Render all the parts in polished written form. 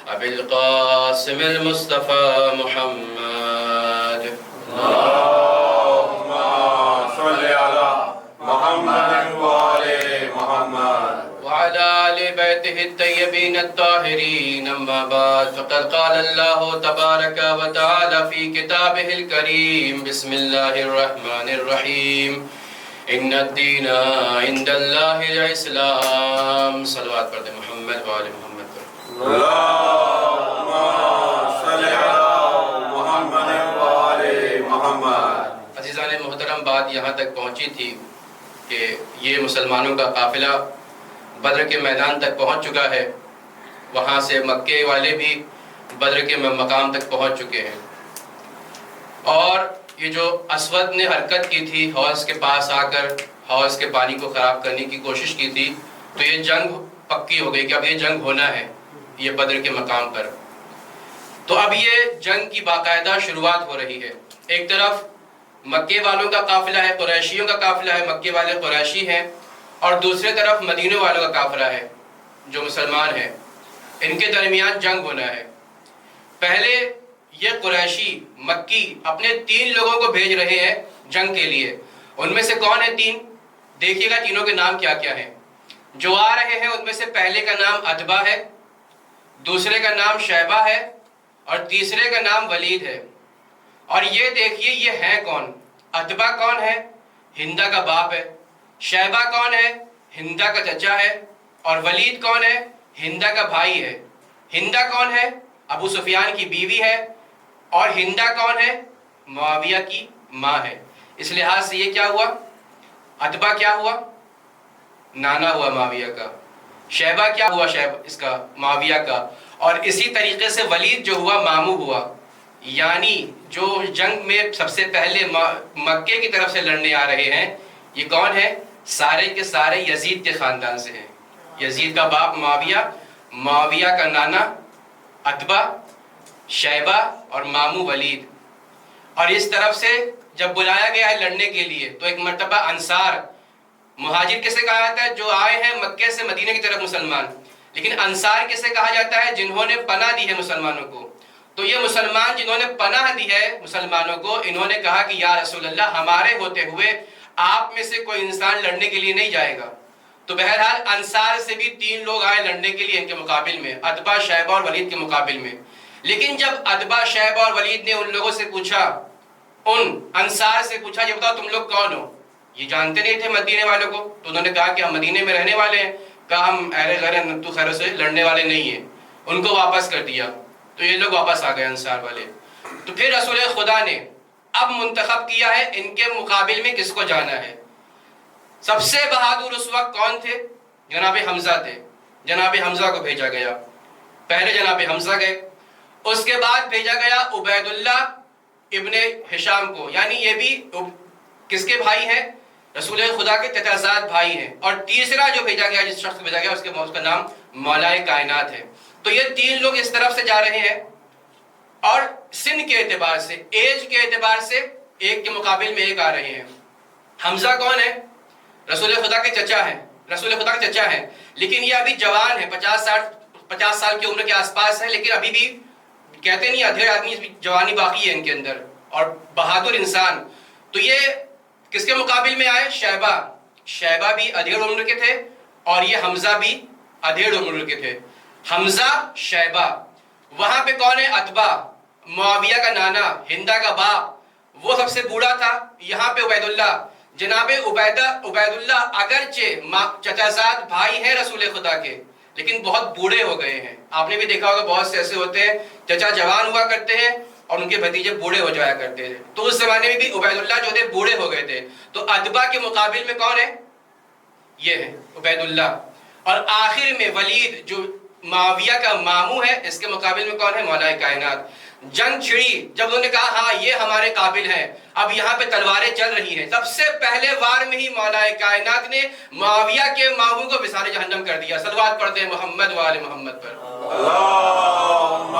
أبي القاسم المصطفى محمد اللهم صل على محمد وآل محمد وعلى آل بيته الطيبين الطاهرين. أما بعد، فقد قال الله تبارك وتعالى في كتابه الكريم: بسم الله الرحمن الرحيم. إن الدين عند الله الإسلام. صلوات پڑھتے محمد وآل محمد پر. اللهم صل على محمد وآل محمد. عزیزان محترم، بات یہاں تک پہنچی تھی کہ یہ مسلمانوں کا قافلہ بدر کے میدان تک پہنچ چکا ہے. وہاں سے مکے والے بھی بدر کے مقام تک پہنچ چکے ہیں. اور یہ جو اسود نے حرکت کی تھی، حوض کے پاس آ کر حوض کے پانی کو خراب کرنے کی کوشش کی تھی، تو یہ جنگ پکی ہو گئی کہ اب یہ جنگ ہونا ہے یہ بدر کے مقام پر. تو اب یہ جنگ کی باقاعدہ شروعات ہو رہی ہے. ایک طرف مکے والوں کا قافلہ ہے، قریشیوں کا قافلہ ہے، مکے والے قریشی ہیں، اور دوسرے طرف مدینے والوں کا قافلہ ہے جو مسلمان ہیں. ان کے درمیان جنگ ہونا ہے. پہلے یہ قریشی مکی اپنے 3 لوگوں کو بھیج رہے ہیں جنگ کے لیے. ان میں سے کون ہے 3؟ دیکھیے گا تینوں کے نام کیا کیا ہیں جو آ رہے ہیں. ان میں سے پہلے کا نام عتبہ ہے، دوسرے کا نام شیبہ ہے، اور تیسرے کا نام ولید ہے. اور یہ دیکھیے یہ ہیں کون. عتبہ کون ہے؟ ہندہ کا باپ ہے. شیبہ کون ہے؟ ہندہ کا چچا ہے. اور ولید کون ہے؟ ہندہ کا بھائی ہے. ہندہ کون ہے؟ ابو سفیان کی بیوی ہے. اور ہندہ کون ہے؟ معاویہ کی ماں ہے. اس لحاظ سے یہ کیا ہوا؟ عتبہ کیا ہوا؟ نانا ہوا معاویہ کا. شیبہ کیا ہوا؟ اس کا معاویہ کا. اور اسی طریقے سے ولید جو ہوا ماموں ہوا. یعنی جو جنگ میں سب سے پہلے مکے کی طرف سے لڑنے آ رہے ہیں یہ کون ہے؟ سارے کے سارے یزید کے خاندان سے ہیں. یزید کا باپ معاویہ، معاویہ کا نانا عتبہ، شیبہ اور ماموں ولید. اور اس طرف سے جب بلایا گیا ہے لڑنے کے لیے تو ایک مرتبہ انصار، مہاجر کسے کہا جاتا ہے؟ جو آئے ہیں مکے سے مدینے کی طرف مسلمان. لیکن انصار کسے کہا جاتا ہے؟ جنہوں نے پناہ دی ہے مسلمانوں کو. تو یہ مسلمان جنہوں نے پناہ دی ہے مسلمانوں کو، انہوں نے کہا کہ یا رسول اللہ، ہمارے ہوتے ہوئے آپ میں سے کوئی انسان لڑنے کے لیے نہیں جائے گا. تو بہرحال انصار سے بھی 3 لوگ آئے لڑنے کے لیے ان کے مقابل میں، عتبہ، شیبہ اور ولید کے مقابل میں. لیکن جب عتبہ، شیبہ اور ولید نے ان لوگوں سے پوچھا، ان انصار سے پوچھا یہ بتاؤ تم لوگ کون ہو؟ یہ جانتے نہیں تھے مدینے والوں کو. تو انہوں نے کہا کہ ہم مدینے میں رہنے والے ہیں. کہا ہم اہل غیر نتو خیر سے لڑنے والے نہیں ہیں. ان کو واپس کر دیا. تو یہ لوگ واپس آ گئے انصار والے. تو پھر رسول خدا نے اب منتخب کیا ہے ان کے مقابل میں کس کو جانا ہے. سب سے بہادر اس وقت کون تھے؟ جناب حمزہ تھے. جناب حمزہ کو بھیجا گیا. پہلے جناب حمزہ گئے، اس کے بعد بھیجا گیا عبید اللہ ابن ہشام کو. یعنی یہ بھی کس کے بھائی ہیں؟ رسول خدا کے تتازاد بھائی ہیں. اور تیسرا جو بھیجا گیا، جس شخص کو بھیجا گیا، اس کا نام مولائے کائنات ہے. تو یہ 3 لوگ اس طرف سے جا رہے ہیں. اور سن کے اعتبار سے، ایج کے اعتبار سے ایک کے مقابل میں ایک آ رہے ہیں. حمزہ کون ہے؟ رسول خدا کے چچا ہیں. رسول خدا کے چچا ہیں، لیکن یہ ابھی جوان ہے، 50 سال کی عمر کے آس پاس ہے. لیکن ابھی بھی کہتے نہیں ادھیڑ آدمی، جوانی باقی ہے ان کے اندر، اور بہادر انسان. تو یہ کس کے مقابل میں آئے؟ شیبہ. شیبہ بھی ادھیڑ عمر کے تھے اور یہ حمزہ بھی ادھیڑ عمر کے تھے. حمزہ، شیبہ. وہاں پہ کون ہے؟ عتبہ، معاویہ کا نانا، ہندہ کا باپ، وہ سب سے بوڑھا تھا. یہاں پہ عبید اللہ. جناب عبید اللہ اگرچہ چچازاد بھائی ہیں رسول خدا کے، لیکن بہت بوڑھے ہو گئے ہیں. آپ نے بھی دیکھا ہوگا بہت سے ایسے ہوتے ہیں چچا جوان ہوا کرتے ہیں اور ان کے بھتیجے بوڑھے ہو جایا کرتے تھے. تو اس زمانے میں بھی عبید اللہ جو تھے بوڑھے ہو گئے تھے. تو عتبہ کے مقابل میں کون ہے؟ یہ ہے عبید اللہ. اور آخر میں ولید جو معاویہ کا ماموں ہے، اس کے مقابل میں کون ہے؟ مولائے کائنات. جنگ چھڑی جب انہوں نے کہا ہاں یہ ہمارے قابل ہیں، اب یہاں پہ تلواریں چل رہی ہیں. سب سے پہلے وار میں ہی مولائے کائنات نے معاویہ کے ماموں کو بسار جہنم کر دیا. صلوات پڑھتے ہیں محمد وآل محمد پر. اللهم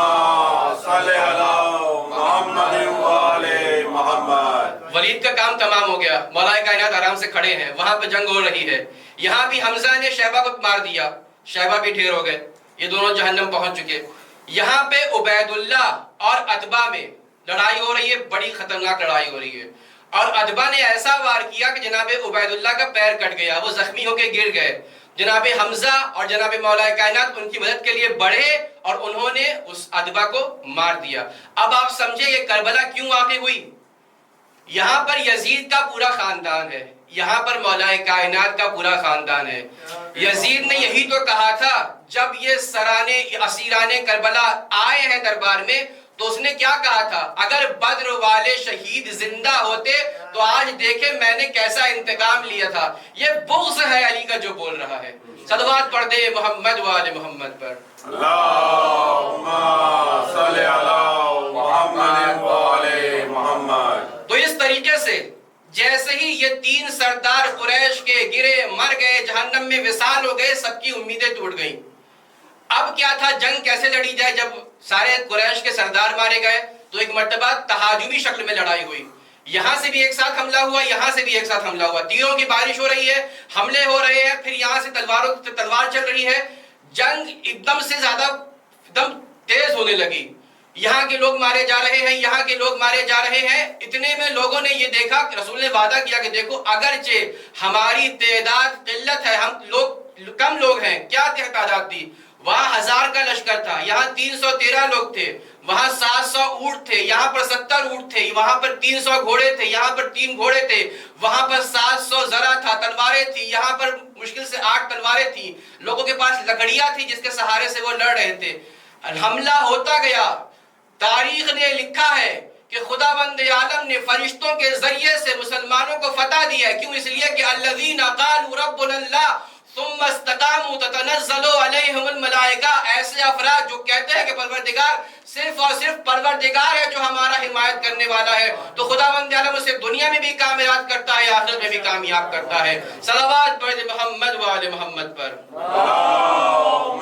صل على محمد وآل محمد. ولید کا کام تمام ہو گیا. مولائے کائنات آرام سے کھڑے ہیں. وہاں پہ جنگ ہو رہی ہے. یہاں بھی حمزہ نے شیبہ کو مار دیا. شیبہ بھی ڈھیر ہو گئے. یہ دونوں جہنم پہنچ چکے. یہاں پہ عبید اللہ اور عتبہ میں لڑائی ہو رہی ہے، بڑی خطرناک لڑائی ہو رہی ہے، اور عتبہ نے ایسا وار کیا کہ جناب عبید اللہ کا پیر کٹ گیا، وہ زخمی ہو کے گر گئے۔ جناب حمزہ اور جناب مولا کائنات ان کی مدد کے لیے بڑھے اور انہوں نے اس عتبہ کو مار دیا۔ اب آپ سمجھے یہ کربلا کیوں واقع ہوئی؟ یہاں پر یزید کا پورا خاندان ہے، یہاں پر مولا کائنات کا پورا خاندان ہے۔ یزید نے یہی تو کہا تھا جب یہ سرانے اسیران کربلا آئے ہیں دربار میں، تو اس نے کیا کہا تھا؟ اگر بدر والے شہید زندہ ہوتے تو آج دیکھیں میں نے کیسا انتقام لیا تھا۔ یہ بغض ہے علی کا جو بول رہا ہے۔ صلوات پڑھ دے محمد وآل محمد پر۔ اللہم صلی علی محمد وآل محمد۔ تو اس طریقے سے جیسے ہی یہ تین سردار قریش کے گرے، مر گئے، جہنم میں وصال ہو گئے، سب کی امیدیں ٹوٹ گئیں۔ اب کیا تھا؟ جنگ کیسے لڑی جائے؟ جب سارے قریش کے سردار مارے گئے تو ایک مرتبہ تہاجمی شکل میں لڑائی ہوئی، یہاں سے بھی ایک ساتھ حملہ ہوا، یہاں سے بھی ایک ساتھ حملہ ہوا، تیروں کی بارش ہو رہی ہے، حملے ہو رہے ہیں، پھر یہاں سے تلوار چل رہی ہے، جنگ ایک دم سے زیادہ دم تیز ہونے لگی، یہاں کے لوگ مارے جا رہے ہیں، یہاں کے لوگ مارے جا رہے ہیں۔ اتنے میں لوگوں نے یہ دیکھا کہ رسول نے وعدہ کیا کہ دیکھو اگرچہ ہماری تعداد قلت ہے، ہم لوگ کم لوگ ہیں، کیا تعداد تھی؟ وہاں 1000 کا لشکر تھا، یہاں 313 لوگ تھے، وہاں 700 اونٹ تھے، یہاں پر 70 اونٹ تھے، وہاں پر 300 گھوڑے تھے، یہاں پر 3 گھوڑے تھے، وہاں پر 700 ذرہ تھا، تلواریں تھی، یہاں پر مشکل سے 8 تلواریں تھی، لوگوں کے پاس لکڑیاں تھی جس کے سہارے سے وہ لڑ رہے تھے۔ حملہ ہوتا گیا، تاریخ نے لکھا ہے کہ خداوند عالم نے فرشتوں کے ذریعے سے مسلمانوں کو فتح دی ہے۔ کیوں؟ اس لیے کہ الذین قالوا ربنا اللہ ثم استقاموا تتنزل علیہم الملائکہ، ایسے افراد جو کہتے ہیں کہ پروردگار صرف اور صرف پروردگار ہے جو ہمارا حمایت کرنے والا ہے، تو خداوند عالم اسے دنیا میں بھی کامیاب کرتا ہے، آخرت میں بھی کامیاب کرتا ہے۔ صلوات پڑھ محمد وآل محمد پر۔ اللہم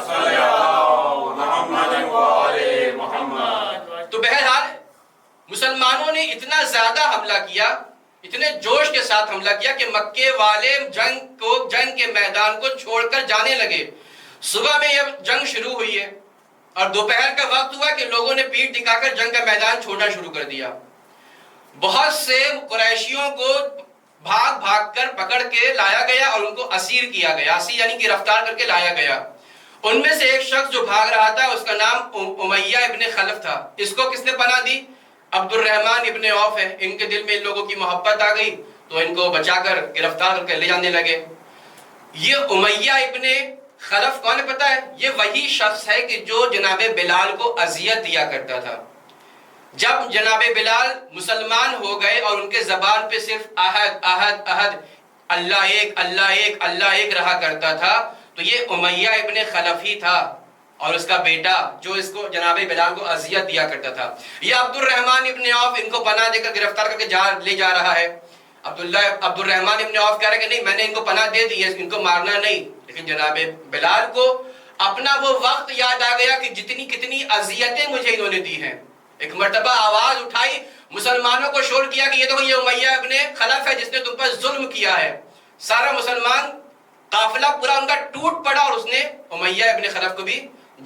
صلی علی محمد وآل محمد۔ تو بہرحال مسلمانوں نے اتنا زیادہ حملہ کیا، اتنے جوش کے ساتھ حملہ کیا کہ مکے والے جنگ کے میدان کو چھوڑ کر جانے لگے۔ صبح میں یہ جنگ شروع ہوئی ہے اور دوپہر کا وقت ہوا کہ لوگوں نے پیٹ دکھا کر جنگ کا میدان چھوڑنا شروع کر دیا۔ بہت سے قریشیوں کو بھاگ بھاگ کر پکڑ کے لایا گیا اور ان کو اسیر کیا گیا، اسیر یعنی گرفتار کر کے لایا گیا۔ ان میں سے ایک شخص جو بھاگ رہا تھا اس کا نام امیہ ابن خلف تھا۔ اس کو کس نے پناہ دی؟ عبد الرحمن ابن عوف ہے۔ ان کے دل میں ان لوگوں کی محبت آ گئی تو ان کو بچا کر گرفتار کر کے لے جانے لگے۔ یہ امیہ ابن خلف کون ہے پتہ ہے؟ یہ وہی شخص ہے کہ جو جناب بلال کو اذیت دیا کرتا تھا۔ جب جناب بلال مسلمان ہو گئے اور ان کے زبان پہ صرف احد احد احد، اللہ ایک اللہ ایک اللہ ایک رہا کرتا تھا، تو یہ امیہ ابن خلف ہی تھا اور اس کا بیٹا جو اس کو جناب بلال کو اذیت دیا کرتا تھا۔ یہ عبد الرحمن ابن عوف ان کو پناہ دے کر گرفتار کر کے لے جا رہا ہے۔ عبد الرحمن ابن عوف کہہ رہے کہ نہیں، میں نے ان کو پناہ دے دی ہے، ان کو مارنا نہیں، لیکن جناب بلال کو اپنا وہ وقت یاد آ گیا کہ کتنی اذیتیں مجھے انہوں نے دی ہیں۔ ایک مرتبہ آواز اٹھائی، مسلمانوں کو شور کیا کہ یہ دیکھو یہ امیہ ابن خلف ہے جس نے تم پر ظلم کیا ہے۔ سارا مسلمان قافلہ پورا ان کا ٹوٹ پڑا اور اس نے امیہ ابن خلف کو بھی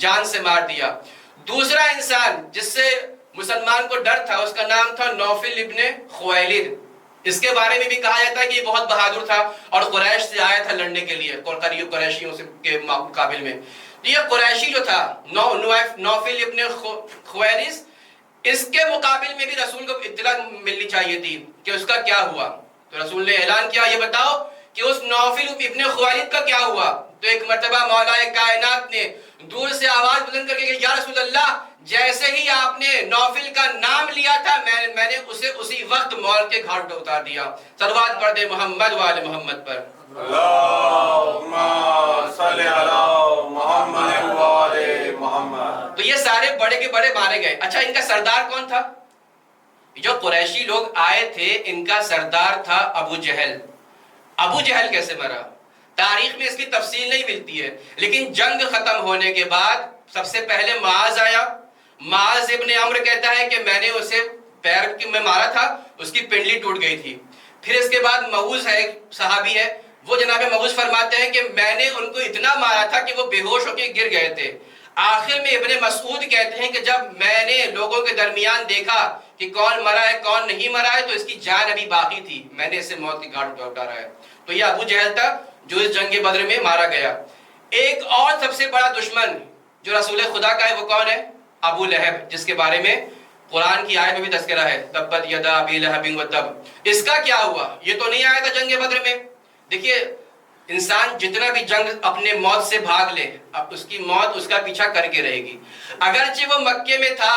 جان سے مار دیا۔ دوسرا انسان جس سے مسلمان کو ڈر تھا اس کا نام تھا نوفل ابن خویلد۔ اس کے بارے میں بھی کہا جاتا ہے کہ یہ بہت بہادر تھا اور قریش سے آیا تھا لڑنے کے لیے، قریب قریشیوں کے مقابل میں۔ یہ قریشی جو تھا نوفل ابن خویلد، اس کے مقابل میں بھی رسول کو اطلاع ملنی چاہیے تھی کہ اس کا کیا ہوا۔ تو رسول نے اعلان کیا یہ بتاؤ کہ اس نوفل ابن خویلد کا کیا ہوا؟ تو ایک مرتبہ مولا کائنات نے دور سے آواز بلند کر کے کہ یا رسول اللہ، جیسے ہی آپ نے نوفل کا نام لیا تھا میں نے اسے اسی وقت مول کے گھاٹ پہ اتار دیا۔ صلوات پڑھ دے محمد وآل محمد پر۔ اللہم صلی علی محمد وآل محمد۔ تو یہ سارے بڑے کے بڑے مارے گئے۔ اچھا، ان کا سردار کون تھا؟ جو قریشی لوگ آئے تھے ان کا سردار تھا ابو جہل۔ ابو جہل کیسے مرا؟ تاریخ میں اس کی تفصیل نہیں ملتی ہے، لیکن جنگ ختم ہونے کے بعد سب سے پہلے معاذ آیا۔ معاذ ابن عمرو کہتا ہے کہ میں نے اسے پیر میں مارا تھا، اس کی پنڈلی ٹوٹ گئی تھی۔ پھر اس کے بعد معوذ ہے، صحابی ہے، وہ جناب معوذ فرماتے ہیں کہ میں نے ان کو اتنا مارا تھا کہ وہ بے ہوش ہو کے گر گئے تھے۔ آخر میں ابن مسعود کہتے ہیں کہ جب میں نے لوگوں کے درمیان دیکھا کہ کون مرا ہے کون نہیں مرا ہے تو اس کی جان ابھی باقی تھی، میں نے اسے موت کی گھاٹ اتارا ہے۔ تو یہ ابو جہل تھا جو اس جنگ بدر میں مارا گیا۔ ایک اور سب سے بڑا دشمن جو رسول خدا کا ہے وہ کون ہے؟ ابو لہب، جس کے بارے میں قرآن کی آیت میں بھی تذکرہ ہے، تبت یدا ابی لہب وتب۔ اس کا کیا ہوا؟ یہ تو نہیں آیا تھا جنگ بدر میں۔ دیکھیے انسان جتنا بھی جنگ اپنے موت سے بھاگ لے، اب اس کی موت اس کا پیچھا کر کے رہے گی۔ اگرچہ وہ مکے میں تھا،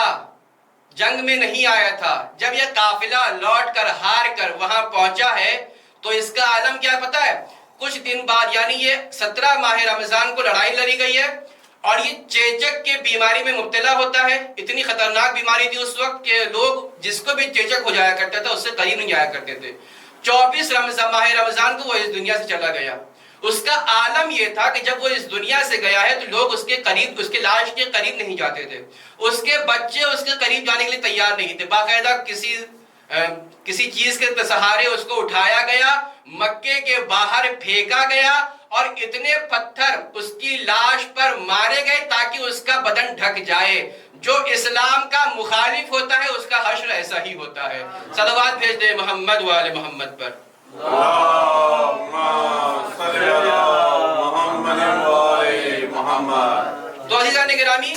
جنگ میں نہیں آیا تھا، جب یہ قافلہ لوٹ کر ہار کر وہاں پہنچا ہے تو اس کا عالم کیا پتا ہے؟ کچھ دن بعد یعنی یہ 17 ماہ رمضان کو لڑائی لڑی گئی ہے اور یہ چیچک کے بیماری میں مبتلا ہوتا ہے۔ اتنی خطرناک بیماری تھی اس وقت کہ لوگ جس کو بھی چیچک ہو جایا کرتا تھا اس سے قریب نہیں جایا کرتے تھے۔ 24 ماہ رمضان کو وہ اس دنیا سے چلا گیا۔ اس کا عالم یہ تھا کہ جب وہ اس دنیا سے گیا ہے تو لوگ اس کے قریب، اس کے لاش کے قریب نہیں جاتے تھے، اس کے بچے اس کے قریب جانے کے لیے تیار نہیں تھے۔ باقاعدہ کسی چیز کے سہارے اس کو اٹھایا گیا، مکے کے باہر پھینکا گیا اور اتنے پتھر اس کی لاش پر مارے گئے تاکہ اس کا بدن ڈھک جائے۔ جو اسلام کا مخالف ہوتا ہے اس کا حشر ایسا ہی ہوتا ہے۔ صلوات بھیج دے محمد و آل محمد پر۔ تو عزیزان گرامی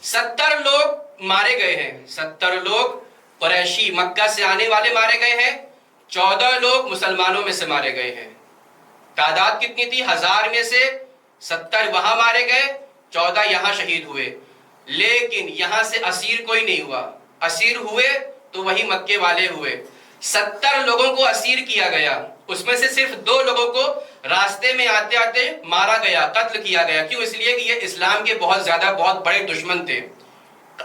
70 لوگ مارے گئے ہیں، 70 لوگ قریشی مکہ سے آنے والے مارے گئے ہیں، 14 لوگ مسلمانوں میں سے مارے گئے ہیں۔ تعداد کتنی تھی؟ 1000 میں سے 70 وہاں مارے گئے، 14 یہاں شہید ہوئے۔ لیکن یہاں سے اسیر کوئی نہیں ہوا، اسیر ہوئے تو وہی مکے والے ہوئے۔ 70 لوگوں کو اسیر کیا گیا، اس میں سے صرف 2 لوگوں کو راستے میں آتے آتے مارا گیا، قتل کیا گیا۔ کیوں؟ اس لیے کہ یہ اسلام کے بہت بڑے دشمن تھے،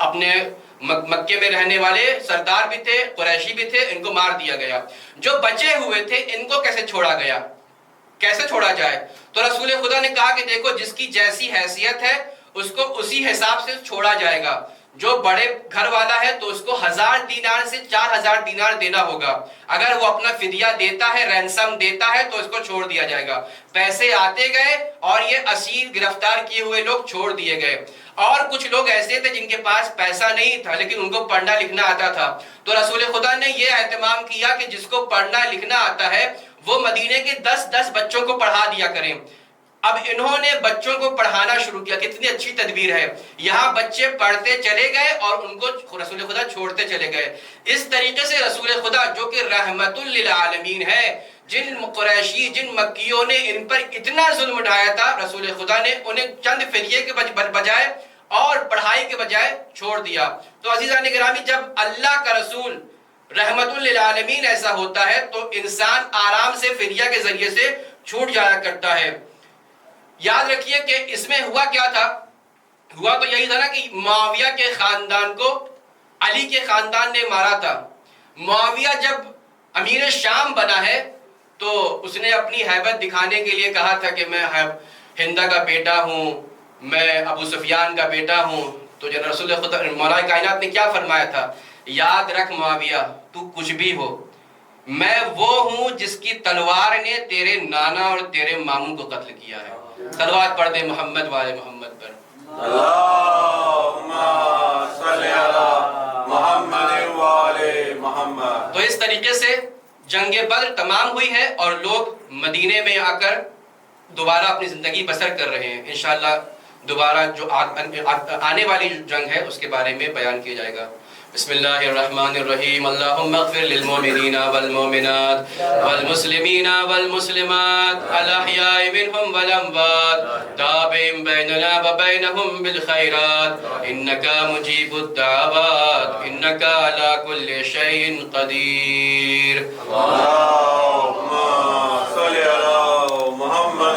اپنے مکے میں رہنے والے سردار بھی تھے، قریشی بھی تھے، ان کو مار دیا گیا۔ جو بچے ہوئے تھے ان کو کیسے چھوڑا گیا؟ کیسے چھوڑا جائے؟ تو رسول خدا نے کہا کہ دیکھو جس کی جیسی حیثیت ہے اس کو اسی حساب سے چھوڑا جائے گا۔ جو بڑے گھر والا ہے تو اس کو 1000 دینار سے 4000 دینار دینا ہوگا۔ اگر وہ اپنا فدیہ دیتا ہے، رینسم دیتا ہے تو اس کو چھوڑ دیا جائے گا۔ پیسے آتے گئے اور یہ اسیر گرفتار کیے ہوئے لوگ چھوڑ دیے گئے۔ اور کچھ لوگ ایسے تھے جن کے پاس پیسہ نہیں تھا لیکن ان کو پڑھنا لکھنا آتا تھا، تو رسول خدا نے یہ اہتمام کیا کہ جس کو پڑھنا لکھنا آتا ہے وہ مدینے کے 10 بچوں کو پڑھا دیا کریں۔ اب انہوں نے بچوں کو پڑھانا شروع کیا۔ کتنی اچھی تدبیر ہے، یہاں بچے پڑھتے چلے گئے اور ان کو رسول خدا چھوڑتے چلے گئے۔ اس طریقے سے رسول خدا جو کہ رحمت للعالمین ہے، جن قریشی جن مکیوں نے ان پر اتنا ظلم اٹھایا تھا، رسول خدا نے انہیں چند فدیے کے بجائے اور پڑھائی کے بجائے چھوڑ دیا۔ تو عزیزان گرامی جب اللہ کا رسول رحمت للعالمین ایسا ہوتا ہے تو انسان آرام سے فدیہ کے ذریعے سے چھوٹ جایا کرتا ہے۔ یاد رکھیے کہ اس میں ہوا کیا تھا؟ ہوا تو یہی تھا نا کہ معاویہ کے خاندان کو علی کے خاندان نے مارا تھا۔ معاویہ جب امیر شام بنا ہے تو اس نے اپنی ہیبت دکھانے کے لیے کہا تھا کہ میں ہندہ کا بیٹا ہوں، میں ابو سفیان کا بیٹا ہوں۔ تو جب رسول خدا مولا کائنات نے کیا فرمایا تھا؟ یاد رکھ معاویہ تو کچھ بھی ہو، میں وہ ہوں جس کی تلوار نے تیرے نانا اور تیرے ماموں کو قتل کیا ہے۔ صلوات پڑھ دے محمد والے محمد پر۔ اللہم صلی علی محمد والے محمد۔ تو اس طریقے سے جنگ بدر تمام ہوئی ہے اور لوگ مدینے میں آ کر دوبارہ اپنی زندگی بسر کر رہے ہیں۔ انشاءاللہ دوبارہ جو آنے والی جنگ ہے اس کے بارے میں بیان کیا جائے گا۔ بسم اللہ الرحمن الرحیم۔ اللہم اغفر للمؤمنین والمؤمنات والمسلمین والمسلمات الاحیاء منہم والاموات تابع بیننا وبینہم بالخیرات انکا مجیب الدعوات انکا علی کل شیء قدیر۔ اللہم